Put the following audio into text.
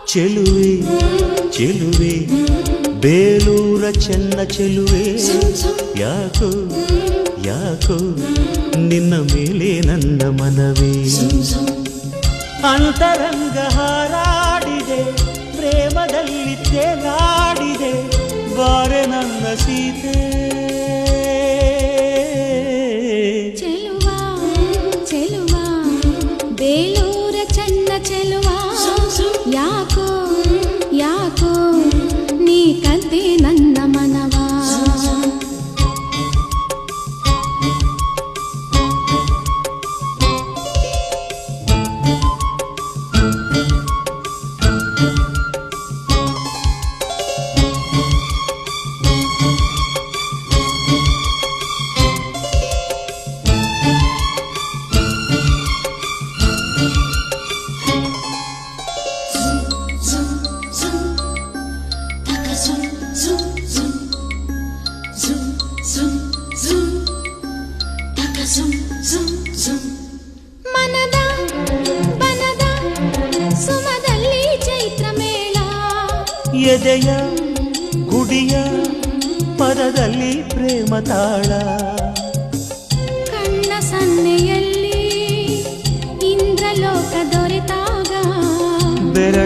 ಚೆಲುವೆ ಚೆಲುವೆ ಬೇಲೂರ ಚೆನ್ನ ಚೆಲುವೆ ಯಾಕೋ ಯಾಕೋ ನಿನ್ನ ಮೇಲೆ ನನ್ನ ಮನವೇ ಅಂತರಂಗ ಹಾರಾಡಿದೆ ಪ್ರೇಮದಲ್ಲಿ ತೇಲಾಡಿದೆ ಬಾರೆ ನನ್ನ ಸೀತೆ ಚೆಲುವಾ ಚೆಲುವಾ ಬೇಲೂರ ಚೆನ್ನ ಚೆಲುವಾ ಯಾಕೋ ಯಾಕೋ ನೀ ಕದ್ದೆ ನನ್ನ ಮನವಾ ಮನದ ಬನದ ಸುಮದಲ್ಲಿ ಚೈತ್ರ ಮೇಳ ಎದೆಯ ಗುಡಿಯ ಪದದಲ್ಲಿ ಪ್ರೇಮ ತಾಳ ಕಣ್ಣ ಸನ್ನೆಯಲ್ಲಿ ಇಂದ್ರಲೋಕ ದೊರೆತಾಗ